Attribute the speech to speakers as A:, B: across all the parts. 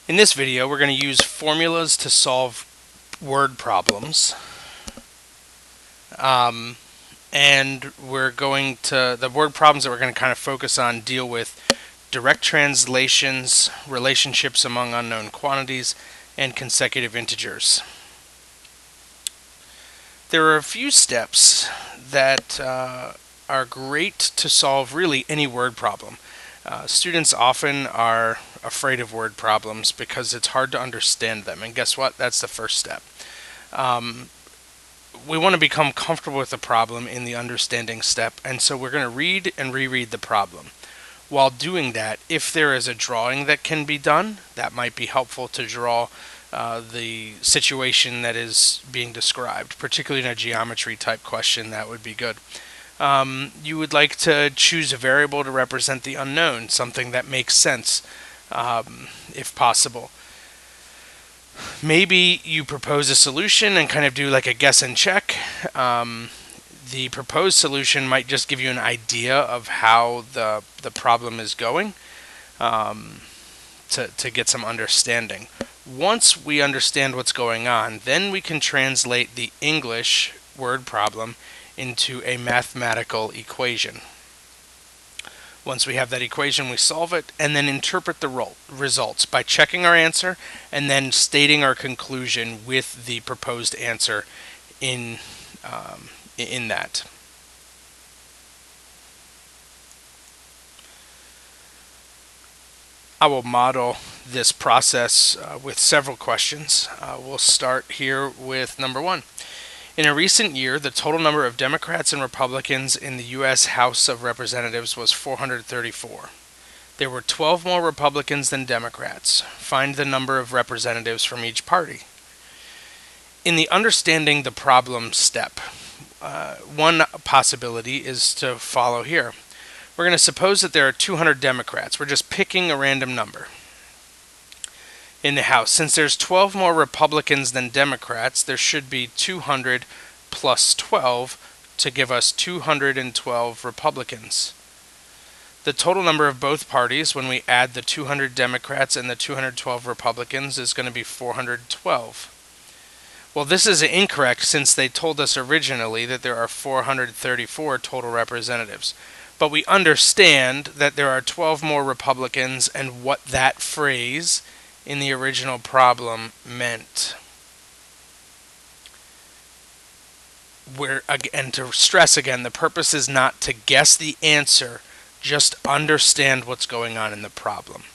A: In this video, we're going to use formulas to solve word problems. And the word problems that we're going to kind of focus on deal with direct translations, relationships among unknown quantities, and consecutive integers. There are a few steps that are great to solve really any word problem. Students often are afraid of word problems because it's hard to understand them, and guess what? That's the first step. We want to become comfortable with the problem in the understanding step, and so we're going to read and reread the problem. While doing that, if there is a drawing that can be done, that might be helpful to draw the situation that is being described, particularly in a geometry type question. That would be good. You would like to choose a variable to represent the unknown, something that makes sense, if possible. Maybe you propose a solution and kind of do like a guess and check. The proposed solution might just give you an idea of how the problem is going, to get some understanding. Once we understand what's going on, then we can translate the English word problem into a mathematical equation. Once we have that equation, we solve it and then interpret the results by checking our answer and then stating our conclusion with the proposed answer in that. I will model this process with several questions. We'll start here with number 1. In a recent year, the total number of Democrats and Republicans in the U.S. House of Representatives was 434. There were 12 more Republicans than Democrats. Find the number of representatives from each party. In the understanding the problem step, one possibility is to follow here. We're going to suppose that there are 200 Democrats. We're just picking a random number in the House. Since there's 12 more Republicans than Democrats, there should be 200 plus 12 to give us 212 Republicans. The total number of both parties, when we add the 200 Democrats and the 212 Republicans, is going to be 412. Well, this is incorrect since they told us originally that there are 434 total representatives. But we understand that there are 12 more Republicans and what that phrase in the original problem meant. And to stress again, the purpose is not to guess the answer, just understand what's going on in the problem.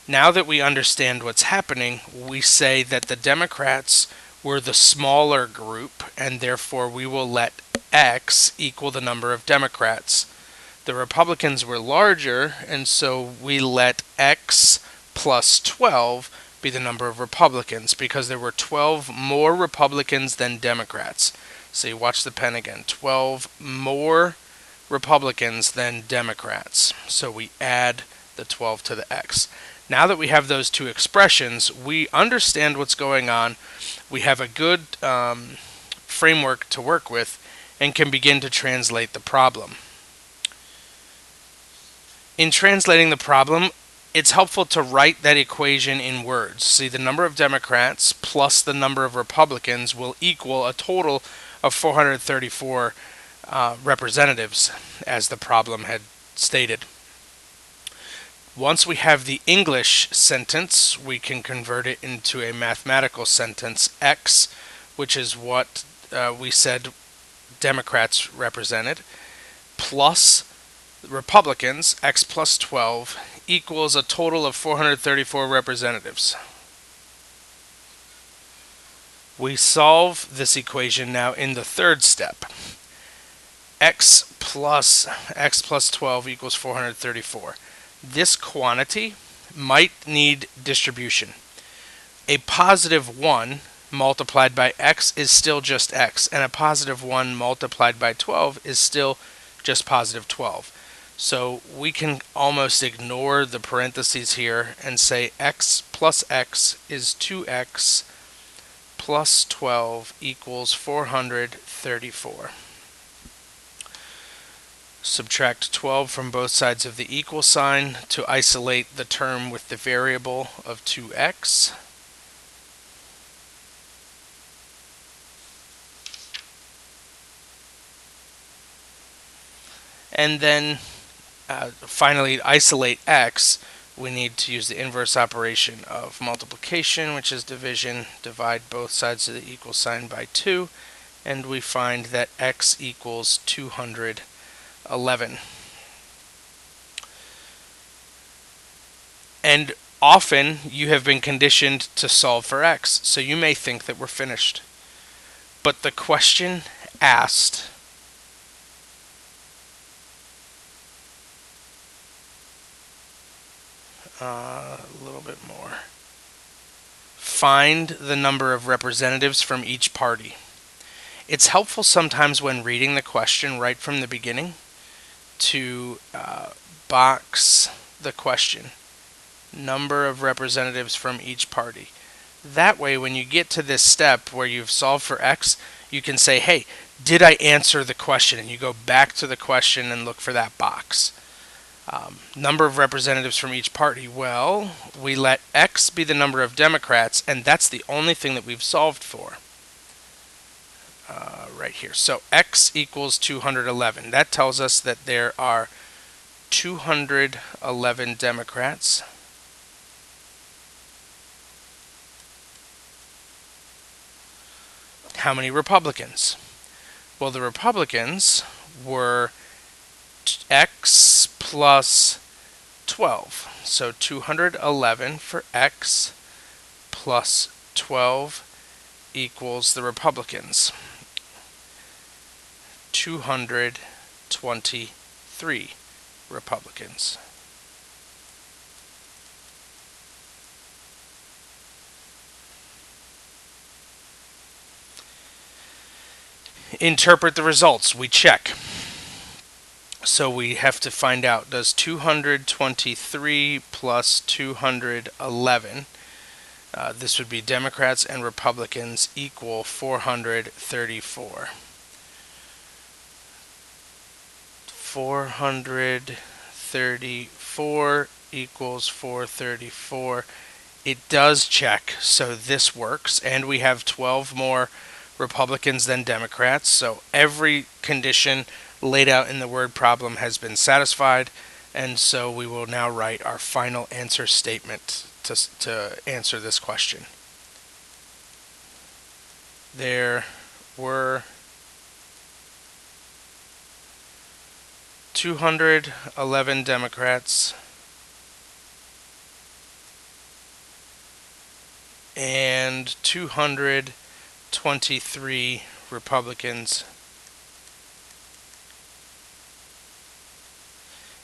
A: Now that we understand what's happening, we say that the Democrats were the smaller group, and therefore we will let X equal the number of Democrats. The Republicans were larger, and so we let X plus 12 be the number of Republicans, because there were 12 more Republicans than Democrats. So you watch the pen again. 12 more Republicans than Democrats. So we add the 12 to the X. Now that we have those two expressions, we understand what's going on. We have a good framework to work with and can begin to translate the problem. In translating the problem, it's helpful to write that equation in words. See, the number of Democrats plus the number of Republicans will equal a total of 434 representatives, as the problem had stated. Once we have the English sentence, we can convert it into a mathematical sentence, X, which is what we said Democrats represented, plus Republicans, X plus 12, equals a total of 434 representatives. We solve this equation now in the third step. X plus 12 equals 434. This quantity might need distribution. A positive 1 multiplied by X is still just X, and a positive 1 multiplied by 12 is still just positive 12. So we can almost ignore the parentheses here and say X plus X is 2X plus 12 equals 434. Subtract 12 from both sides of the equal sign to isolate the term with the variable of 2x. And then finally, isolate x, we need to use the inverse operation of multiplication, which is division. Divide both sides of the equal sign by 2, and we find that x equals 211. And often you have been conditioned to solve for x, so you may think that we're finished. But the question asked a little bit more. Find the number of representatives from each party. It's helpful sometimes when reading the question right from the beginning to box the question. Number of representatives from each party. That way, when you get to this step where you've solved for x, you can say, hey, did I answer the question? And you go back to the question and look for that box. Number of representatives from each party. Well, we let x be the number of Democrats, and that's the only thing that we've solved for. Right here. So x equals 211. That tells us that there are 211 Democrats. How many Republicans? Well, the Republicans were x plus 12. So 211 for x plus 12 equals the Republicans. 223 Republicans. Interpret the results. We check. So we have to find out, does 223 plus 211, this would be Democrats and Republicans, equal 434. 434 equals 434. It does check, so this works, and we have 12 more Republicans than Democrats, so every condition laid out in the word problem has been satisfied, and so we will now write our final answer statement to answer this question. There were 211 Democrats and 223 Republicans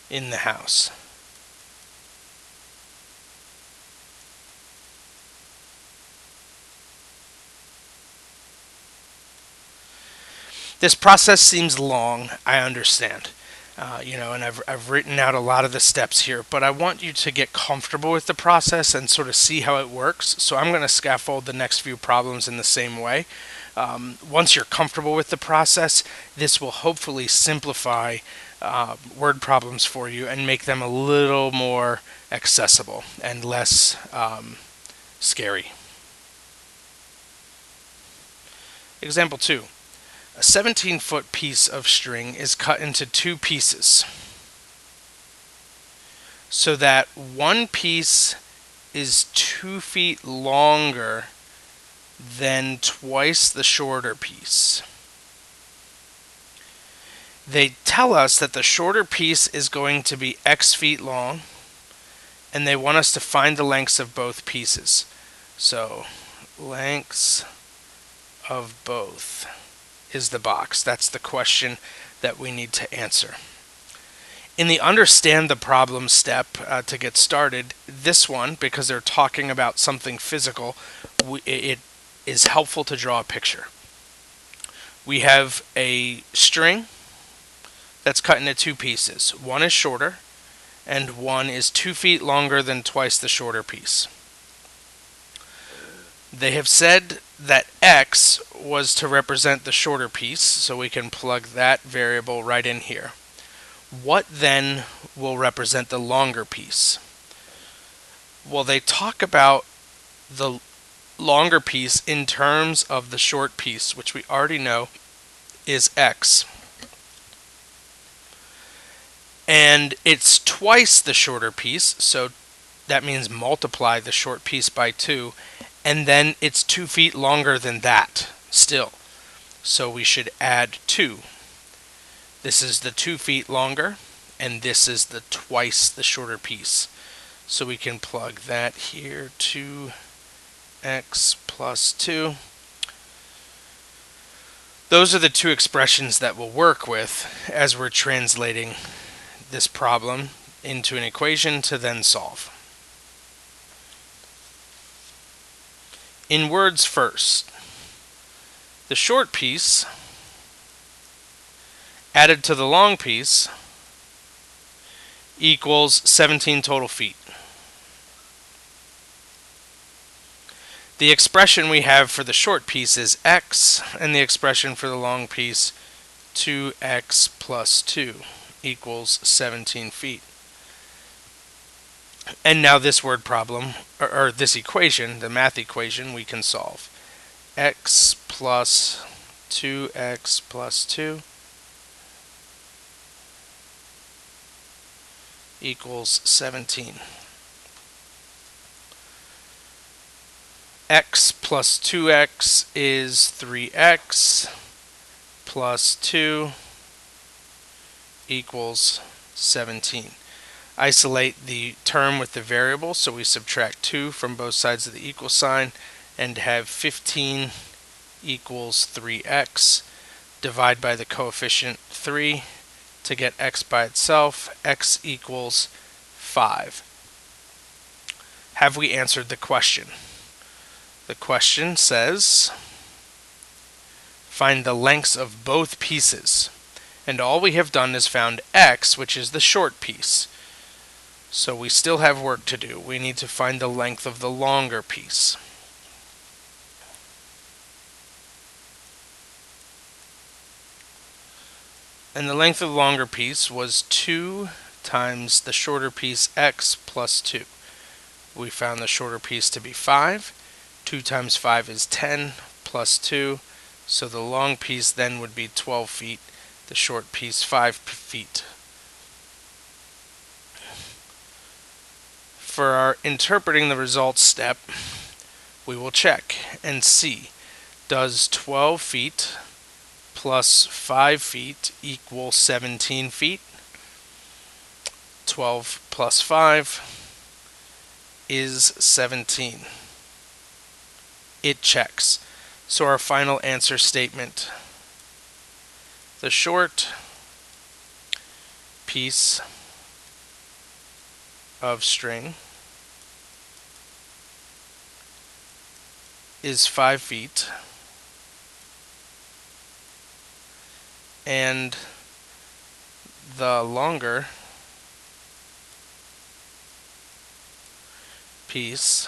A: in the House. This process seems long, I understand. And I've written out a lot of the steps here, but I want you to get comfortable with the process and sort of see how it works. So I'm going to scaffold the next few problems in the same way. Once you're comfortable with the process, this will hopefully simplify word problems for you and make them a little more accessible and less scary. Example 2. A 17-foot piece of string is cut into 2 pieces so that one piece is 2 feet longer than twice the shorter piece. They tell us that the shorter piece is going to be x feet long, and they want us to find the lengths of both pieces. So, lengths of both is the box. That's the question that we need to answer. In the understand the problem step to get started, this one, because they're talking about something physical, it is helpful to draw a picture. We have a string that's cut into 2 pieces. One is shorter, and one is 2 feet longer than twice the shorter piece. They have said that x was to represent the shorter piece, so we can plug that variable right in here. What then will represent the longer piece? Well, they talk about the longer piece in terms of the short piece, which we already know is x. And it's twice the shorter piece, so that means multiply the short piece by 2, and then it's 2 feet longer than that still. So we should add 2. This is the 2 feet longer, and this is the twice the shorter piece. So we can plug that here, 2x plus 2. Those are the two expressions that we'll work with as we're translating this problem into an equation to then solve. In words first, the short piece added to the long piece equals 17 total feet. The expression we have for the short piece is x, and the expression for the long piece 2x plus 2 equals 17 feet. And now this word problem, or this equation, the math equation, we can solve. X plus 2x plus 2 equals 17. X plus 2x is 3x plus 2 equals 17. Isolate the term with the variable, so we subtract 2 from both sides of the equal sign and have 15 equals 3x. Divide by the coefficient 3 to get x by itself. X equals 5. Have we answered the question? The question says, find the lengths of both pieces. And all we have done is found x, which is the short piece. So we still have work to do. We need to find the length of the longer piece. And the length of the longer piece was 2 times the shorter piece x plus 2. We found the shorter piece to be 5. 2 times 5 is 10 plus 2. So the long piece then would be 12 feet. The short piece 5 feet. For our interpreting the results step, we will check and see, does 12 feet plus 5 feet equal 17 feet? 12 plus 5 is 17. It checks. So our final answer statement, the short piece of string is 5 feet, and the longer piece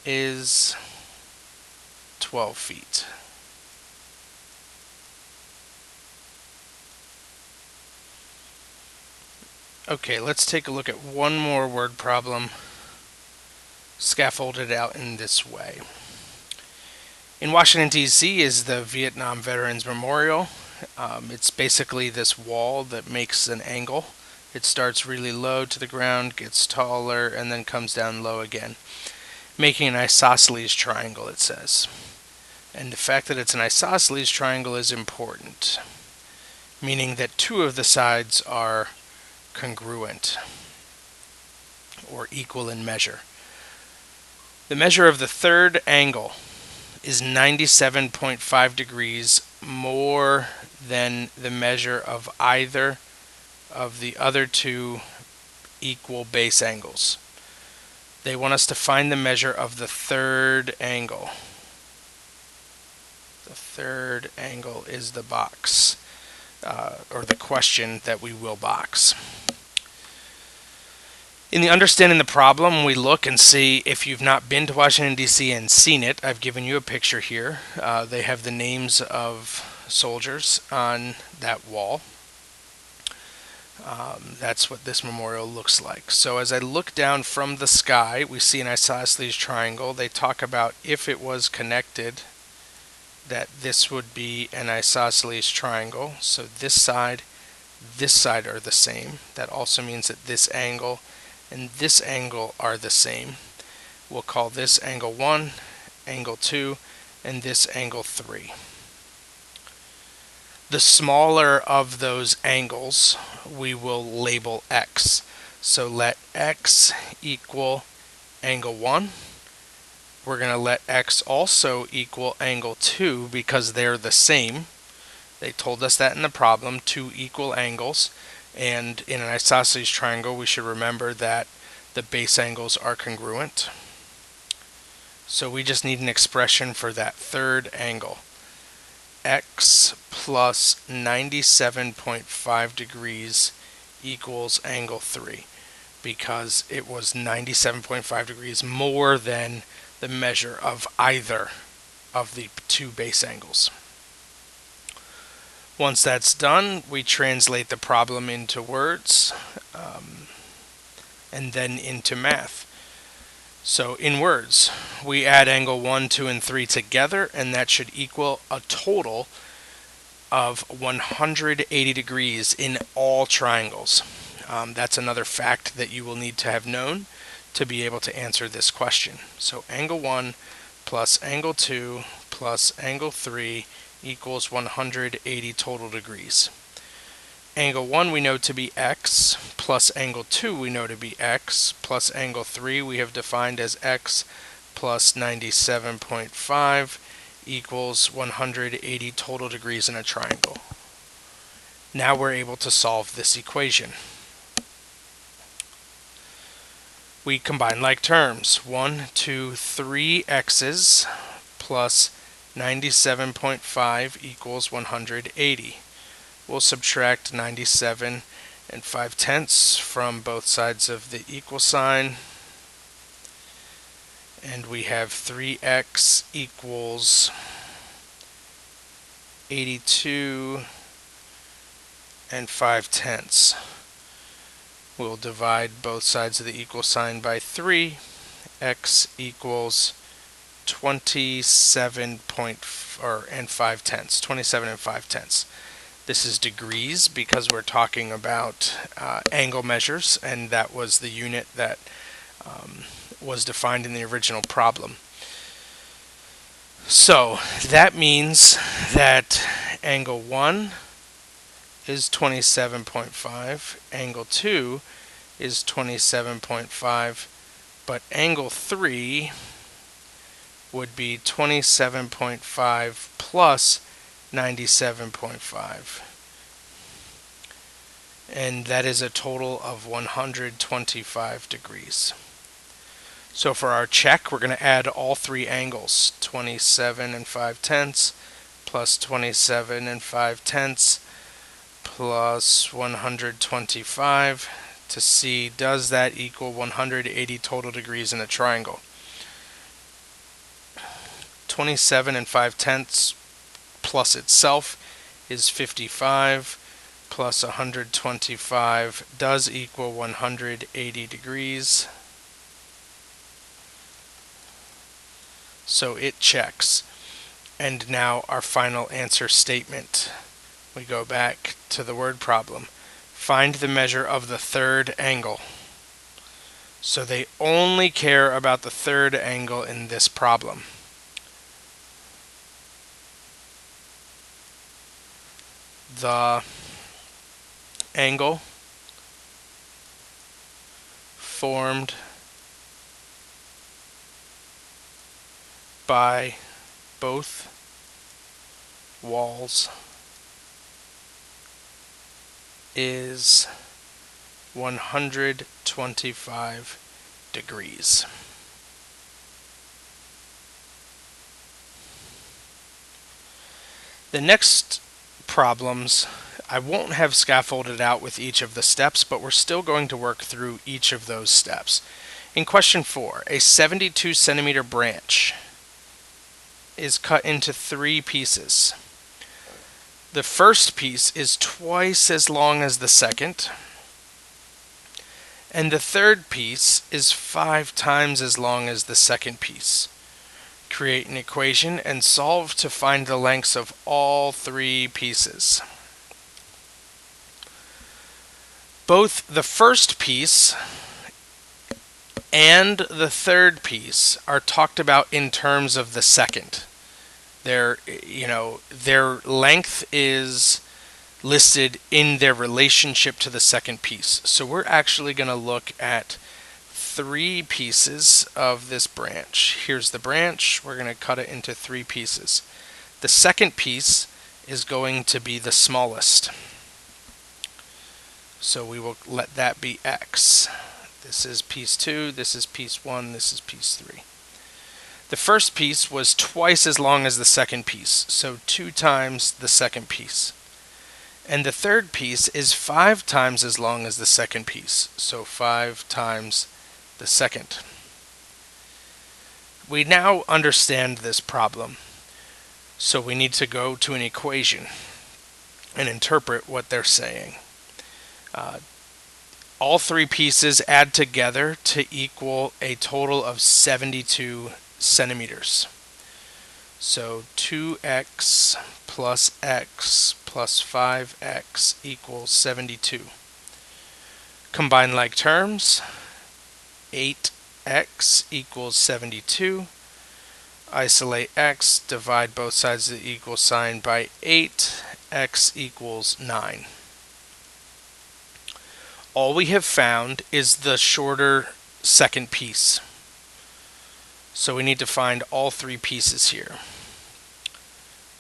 A: is 12 feet. Okay, let's take a look at one more word problem scaffolded out in this way. In Washington, D.C. is the Vietnam Veterans Memorial. It's basically this wall that makes an angle. It starts really low to the ground, gets taller, and then comes down low again, making an isosceles triangle, it says. And the fact that it's an isosceles triangle is important, meaning that 2 of the sides are congruent or equal in measure. The measure of the third angle is 97.5 degrees more than the measure of either of the other 2 equal base angles. They want us to find the measure of the third angle. The third angle is the box, or the question that we will box. In the understanding the problem, we look and see if you've not been to Washington, D.C. and seen it. I've given you a picture here. They have the names of soldiers on that wall. That's what this memorial looks like. So as I look down from the sky, we see an isosceles triangle. They talk about if it was connected, that this would be an isosceles triangle. So this side are the same. That also means that this angle and this angle are the same. We'll call this angle 1, angle 2, and this angle 3. The smaller of those angles we will label x. So let x equal angle 1. We're going to let x also equal angle 2 because they're the same. They told us that in the problem, 2 equal angles. And in an isosceles triangle, we should remember that the base angles are congruent. So we just need an expression for that third angle. X plus 97.5 degrees equals angle 3 because it was 97.5 degrees more than the measure of either of the two base angles. Once that's done, we translate the problem into words and then into math. So in words, we add angle 1, 2, and 3 together, and that should equal a total of 180 degrees in all triangles. That's another fact that you will need to have known to be able to answer this question. So angle 1 plus angle 2 plus angle 3 equals 180 total degrees. Angle 1 we know to be x, plus angle 2 we know to be x, plus angle 3 we have defined as x plus 97.5 equals 180 total degrees in a triangle. Now we're able to solve this equation. We combine like terms. 1, 2, 3 x's plus 97.5 equals 180. We'll subtract 97 and 5/10 from both sides of the equal sign, and we have 3x equals 82 and 5/10. We'll divide both sides of the equal sign by 3. X equals 27 and 5/10. This is degrees because we're talking about angle measures, and that was the unit that was defined in the original problem. So that means that angle 1 is 27.5, angle 2 is 27.5, but angle 3 would be 27.5 plus 97.5. And that is a total of 125 degrees. So for our check, we're going to add all three angles, 27 and 5/10 plus 27 and 5/10 plus 125 to see does that equal 180 total degrees in a triangle. 27 and 5/10 plus itself is 55 plus 125 does equal 180 degrees. So it checks. And now our final answer statement. We go back to the word problem. Find the measure of the third angle. So they only care about the third angle in this problem. The angle formed by both walls is 125 degrees. The next problems, I won't have scaffolded out with each of the steps, but we're still going to work through each of those steps. In question 4, a 72 centimeter branch is cut into 3 pieces. The first piece is twice as long as the second, and the third piece is 5 times as long as the second piece. Create an equation and solve to find the lengths of all 3 pieces. Both the first piece and the third piece are talked about in terms of the second. Their length is listed in their relationship to the second piece. So we're actually going to look at 3 pieces of this branch. Here's the branch. We're going to cut it into 3 pieces. The second piece is going to be the smallest. So we will let that be x. This is piece 2, this is piece 1, this is piece 3. The first piece was twice as long as the second piece, so 2 times the second piece. And the third piece is 5 times as long as the second piece, so 5 times the second. We now understand this problem, so we need to go to an equation and interpret what they're saying. All 3 pieces add together to equal a total of 72 centimeters. So 2x plus x plus 5x equals 72. Combine like terms, 8x equals 72. Isolate x, divide both sides of the equal sign by 8, x equals 9. All we have found is the shorter second piece. So we need to find all 3 pieces here.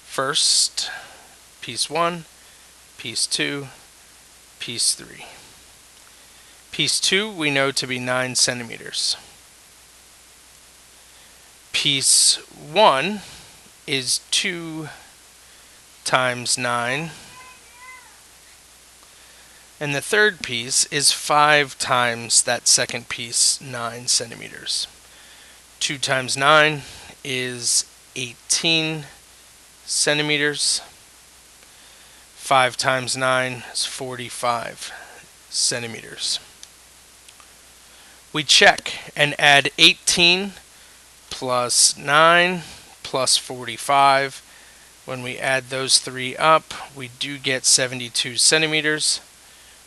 A: First, piece 1, piece 2, piece 3. Piece 2 we know to be 9 centimeters. Piece 1 is 2 times 9. And the third piece is 5 times that second piece, 9 centimeters. 2 times 9 is 18 centimeters. 5 times 9 is 45 centimeters. We check and add 18 plus 9 plus 45. When we add those 3 up, we do get 72 centimeters,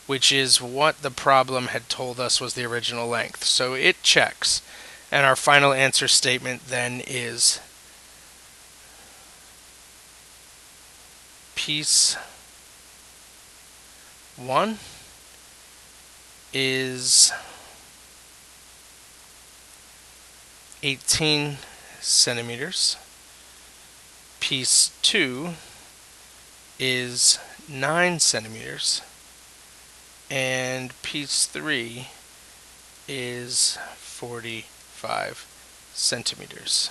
A: which is what the problem had told us was the original length. So it checks. And our final answer statement then is piece 1 is 18 centimeters. Piece 2 is 9 centimeters. And piece 3 is 45 centimeters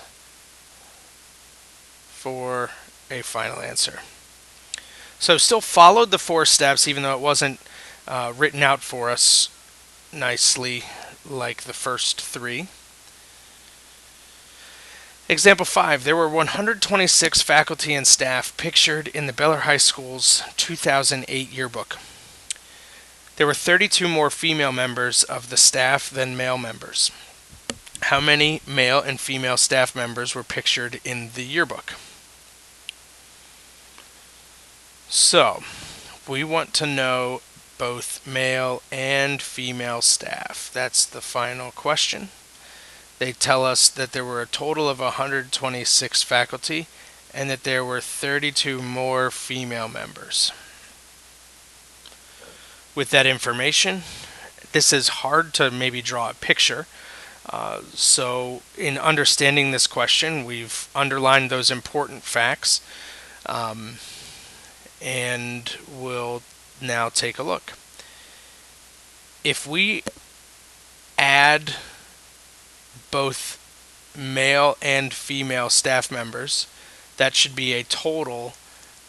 A: for a final answer. So still followed the 4 steps, even though it wasn't written out for us nicely like the first 3. Example 5. There were 126 faculty and staff pictured in the Beller High School's 2008 yearbook. There were 32 more female members of the staff than male members. How many male and female staff members were pictured in the yearbook? So, we want to know both male and female staff. That's the final question. They tell us that there were a total of 126 faculty and that there were 32 more female members. With that information, this is hard to maybe draw a picture. So in understanding this question, we've underlined those important facts, and we'll now take a look. If we add both male and female staff members, that should be a total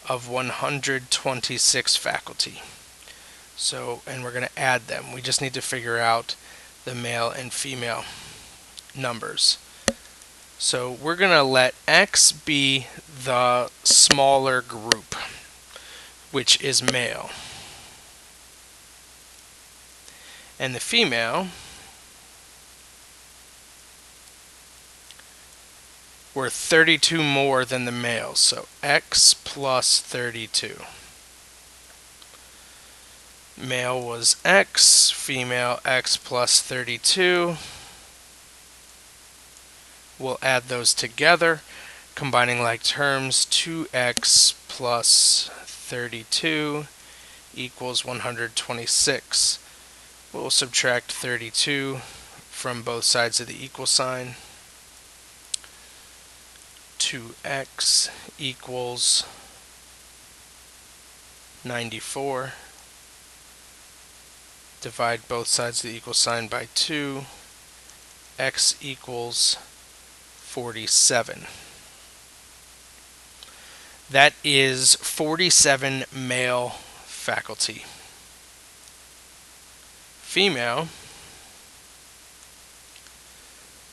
A: of 126 faculty. So, and we're going to add them. We just need to figure out the male and female numbers. So we're going to let X be the smaller group. which is male. And the female were 32 more than the male, so x plus 32. Male was x, female x plus 32. We'll add those together, combining like terms. 2x plus 32 equals 126. We'll subtract 32 from both sides of the equal sign. 2x equals 94. Divide both sides of the equal sign by 2. X equals 47. That is 47 male faculty. Female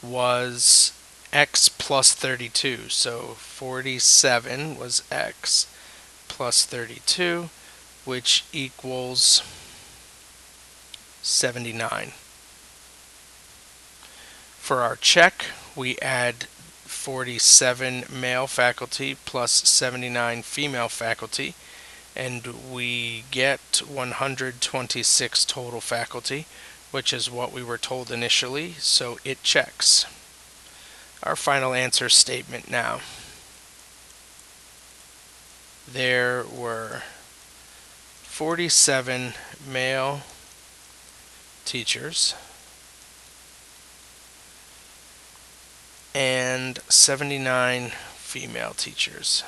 A: was x plus 32. So 47 was x plus 32, which equals 79. For our check, we add 47 male faculty plus 79 female faculty, and we get 126 total faculty, which is what we were told initially, so it checks. Our final answer statement now. There were 47 male teachers and 79 female teachers.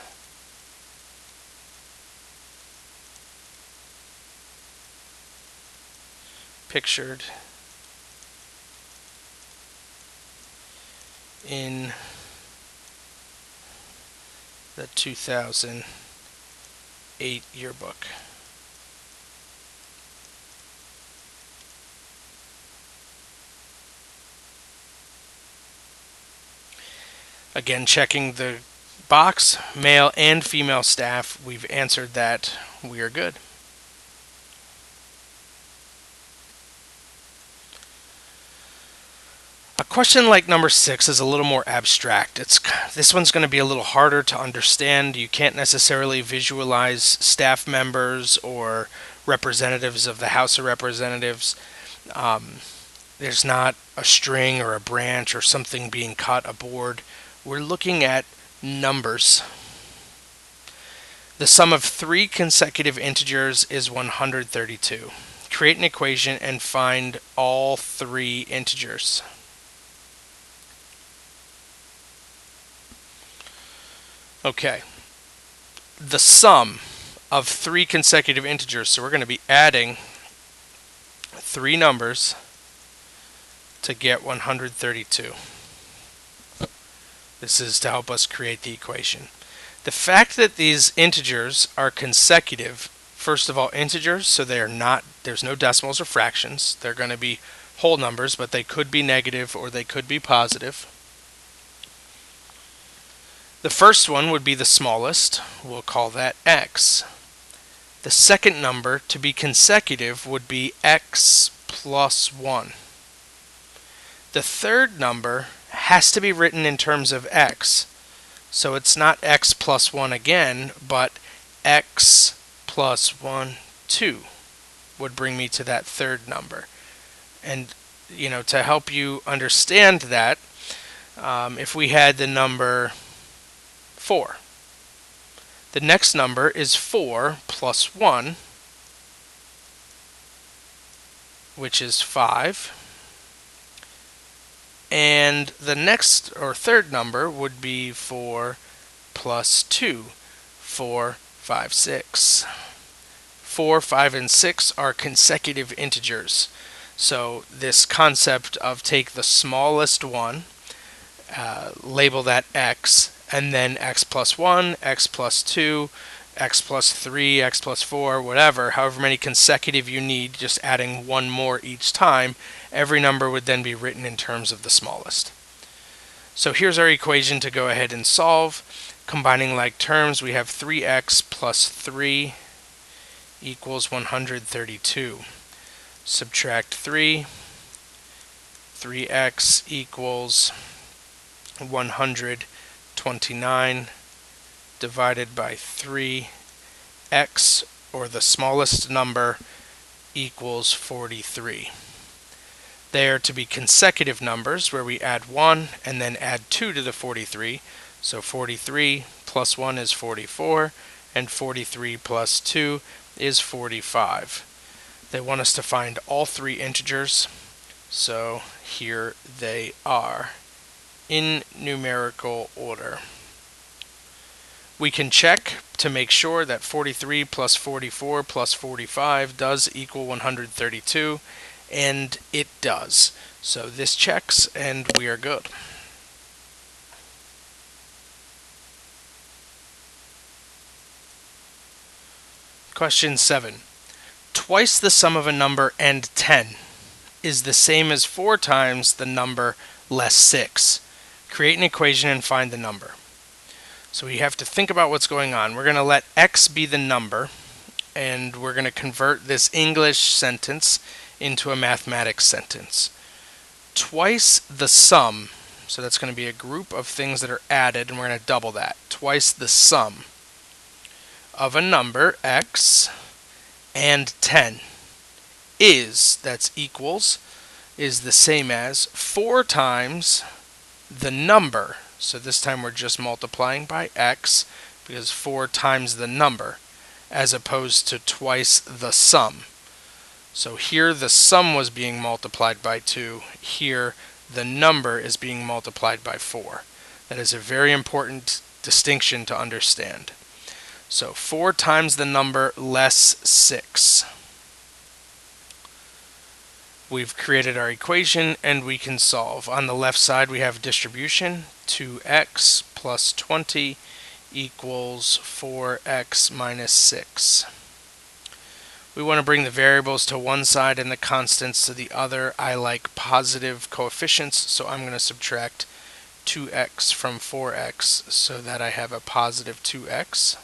A: Pictured in the 2008 yearbook. Again, checking the box, male and female staff, we've answered that. We are good. A question like number 6 is a little more abstract. This one's going to be a little harder to understand. You can't necessarily visualize staff members or representatives of the House of Representatives. There's not a string or a branch or something being cut, a board. We're looking at numbers. The sum of 3 consecutive integers is 132. Create an equation and find all 3 integers. Okay, the sum of 3 consecutive integers, so we're going to be adding 3 numbers to get 132. This is to help us create the equation. The fact that these integers are consecutive, first of all, integers, so they are not, there's no decimals or fractions. They're going to be whole numbers, but they could be negative or they could be positive. The first one would be the smallest. We'll call that x. The second number to be consecutive would be x plus 1. The third number has to be written in terms of x. So it's not x plus 1 again, but x plus 1, 2 would bring me to that third number. And, to help you understand that, if we had the number 4. The next number is 4 plus 1, which is 5. And the next or third number would be 4 plus 2, 4, 5, 6. 4, 5, and 6 are consecutive integers. So this concept of take the smallest one, label that x, and then x plus 1, x plus 2, x plus 3, x plus 4, whatever, however many consecutive you need, just adding one more each time, every number would then be written in terms of the smallest. So here's our equation to go ahead and solve. Combining like terms, we have 3x plus 3 equals 132. Subtract 3, 3x equals 129 divided by 3x, or the smallest number, equals 43. They are to be consecutive numbers where we add 1 and then add 2 to the 43. So 43 plus 1 is 44, and 43 plus 2 is 45. They want us to find all three integers, so here they are in numerical order. We can check to make sure that 43 plus 44 plus 45 does equal 132, and it does. So this checks and we are good. Question 7. Twice the sum of a number and 10 is the same as 4 times the number less 6. Create an equation and find the number. So we have to think about what's going on. We're going to let x be the number, and we're going to convert this English sentence into a mathematics sentence. Twice the sum, so that's going to be a group of things that are added, and we're going to double that. Twice the sum of a number, x, and 10 is, that's equals, is the same as 4 times the number. So this time we're just multiplying by x, because 4 times the number, as opposed to twice the sum. So here the sum was being multiplied by 2. Here the number is being multiplied by 4. That is a very important distinction to understand. So 4 times the number less 6. We've created our equation and we can solve. On the left side we have distribution. 2x plus 20 equals 4x minus 6. We want to bring the variables to one side and the constants to the other. I like positive coefficients, so I'm going to subtract 2x from 4x so that I have a positive 2x.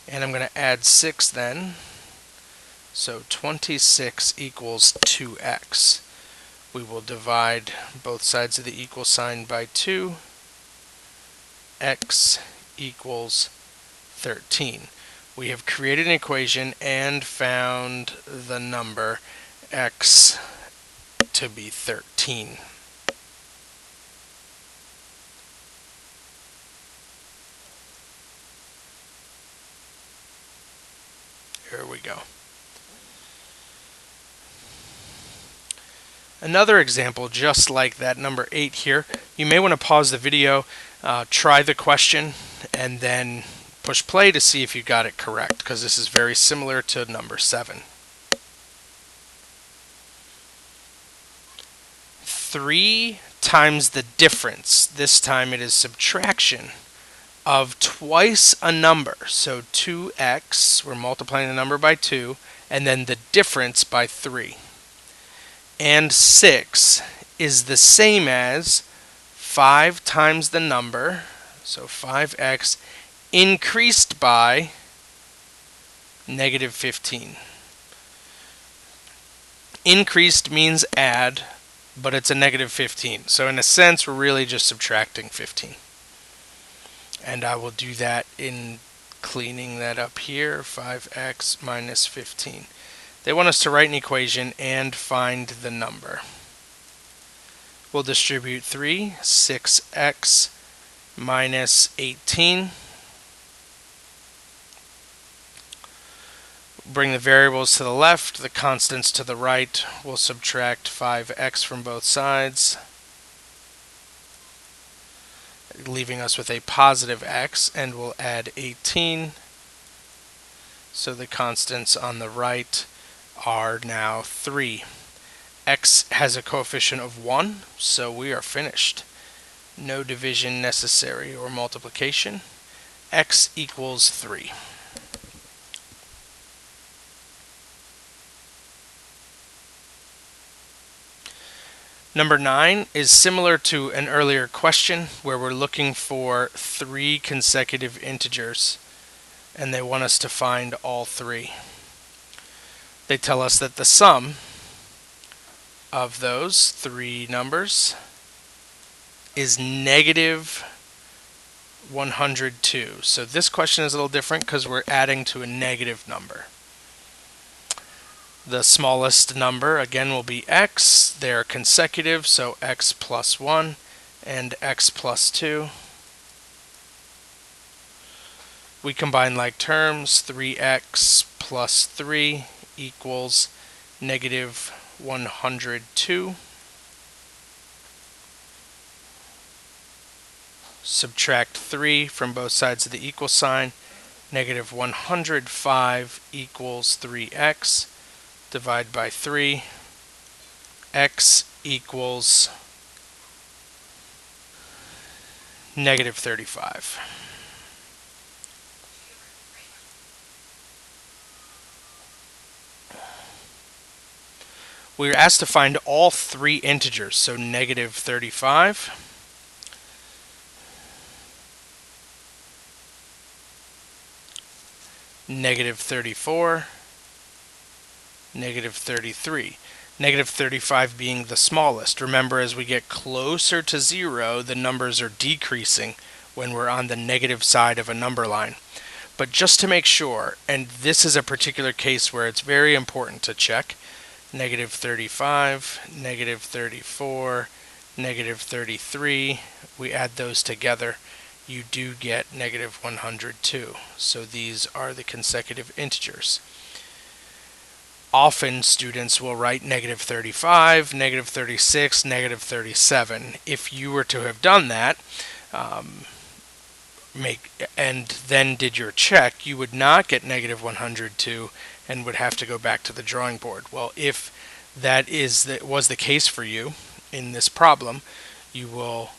A: And I'm going to add 6 then. So 26 equals 2x. We will divide both sides of the equal sign by 2. X equals 13. We have created an equation and found the number x to be 13. Here we go. Another example just like that, number 8 here. You may want to pause the video, try the question, and then push play to see if you got it correct, because this is very similar to number 7. 3 times the difference, this time it is subtraction, of twice a number. So 2x, we're multiplying the number by 2, and then the difference by 3. And 6 is the same as 5 times the number, so 5x, increased by negative 15. Increased means add, but it's a negative 15. So in a sense, we're really just subtracting 15. And I will do that in cleaning that up here, 5x minus 15. They want us to write an equation and find the number. We'll distribute 3, 6x minus 18. Bring the variables to the left, the constants to the right. We'll subtract 5x from both sides, leaving us with a positive x, and we'll add 18. So the constants on the right are now 3. X has a coefficient of 1, so we are finished. No division necessary or multiplication. X equals 3. Number 9 is similar to an earlier question where we're looking for 3 consecutive integers. and they want us to find all three. They tell us that the sum of those three numbers is negative 102. So this question is a little different because we're adding to a negative number. The smallest number, again, will be x. They're consecutive, so x plus 1 and x plus 2. We combine like terms. 3x plus 3 equals negative 102. Subtract 3 from both sides of the equal sign. Negative 105 equals 3x. Divide by 3. X equals negative 35. We are asked to find all three integers, so negative 35, negative 34, negative 33. Negative 35 being the smallest. Remember, as we get closer to 0, the numbers are decreasing when we're on the negative side of a number line. But just to make sure, and this is a particular case where it's very important to check, negative 35, negative 34, negative 33, we add those together, you do get negative 102. So these are the consecutive integers. Often students will write negative 35, negative 36, negative 37. If you were to have done that, and then did your check, you would not get negative 102 and would have to go back to the drawing board. Well, if that was the case for you in this problem, you will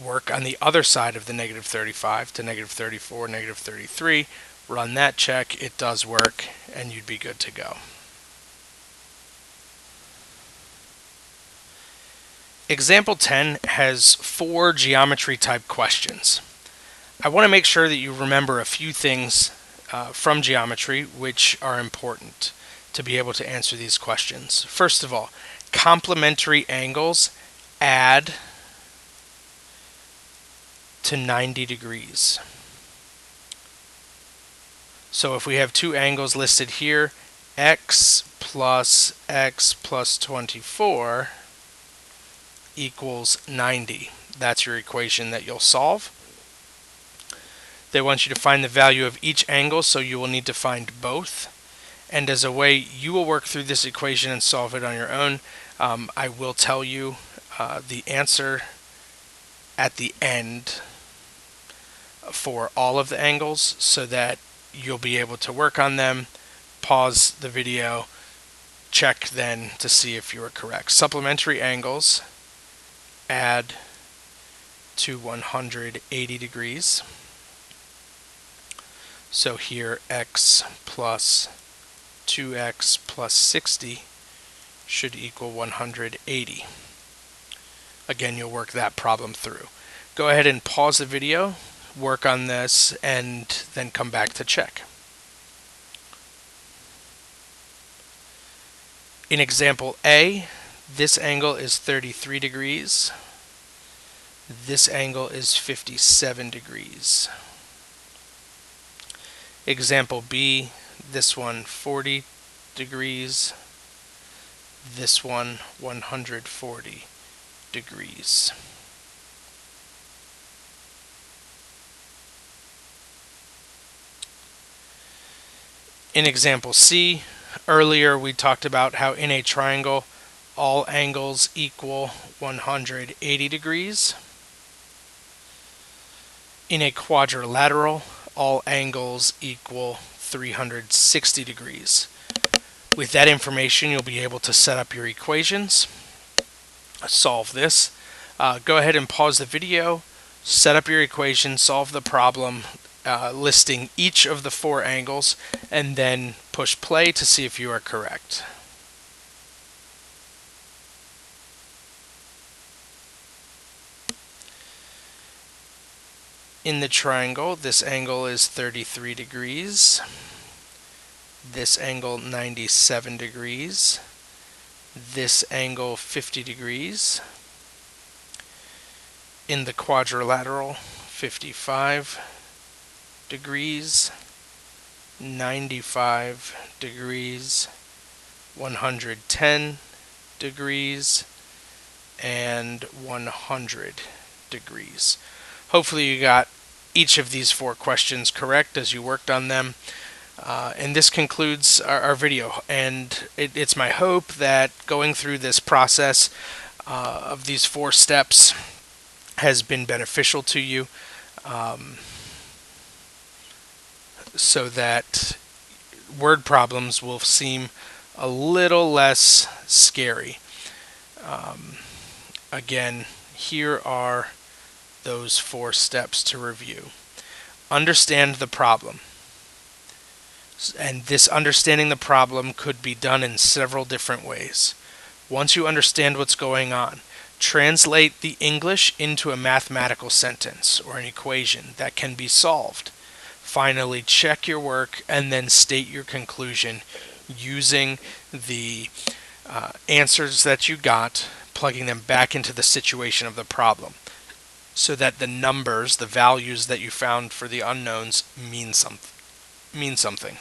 A: work on the other side of the negative 35 to negative 34, negative 33, run that check, it does work, and you'd be good to go. Example 10 has 4 geometry type questions. I want to make sure that you remember a few things from geometry which are important to be able to answer these questions. First of all, complementary angles add to 90 degrees. So if we have two angles listed here, x plus 24 equals 90. That's your equation that you'll solve. They want you to find the value of each angle, so you will need to find both. And as a way you will work through this equation and solve it on your own, I will tell you the answer at the end for all of the angles so that you'll be able to work on them, pause the video, check then to see if you are correct. Supplementary angles add to 180 degrees. So here x plus 2x plus 60 should equal 180. Again, you'll work that problem through. Go ahead and pause the video, work on this, and then come back to check. In example A, this angle is 33 degrees. This angle is 57 degrees. Example B, this one 40 degrees. This one 140 degrees. In example C, earlier we talked about how in a triangle all angles equal 180 degrees. In a quadrilateral, all angles equal 360 degrees. With that information, you'll be able to set up your equations, solve this. Go ahead and pause the video, set up your equation, solve the problem, listing each of the 4 angles, and then push play to see if you are correct. In the triangle, this angle is 33 degrees. This angle 97 degrees. This angle 50 degrees. In the quadrilateral, 55 degrees, 95 degrees, 110 degrees, and 100 degrees. Hopefully you got each of these 4 questions correct as you worked on them. And this concludes our video. And it's my hope that going through this process of these 4 steps has been beneficial to you, so that word problems will seem a little less scary. Again, here are those 4 steps to review. Understand the problem. And this understanding the problem could be done in several different ways. Once you understand what's going on, translate the English into a mathematical sentence or an equation that can be solved. Finally, check your work and then state your conclusion using the answers that you got, plugging them back into the situation of the problem, so that the numbers, the values that you found for the unknowns mean something.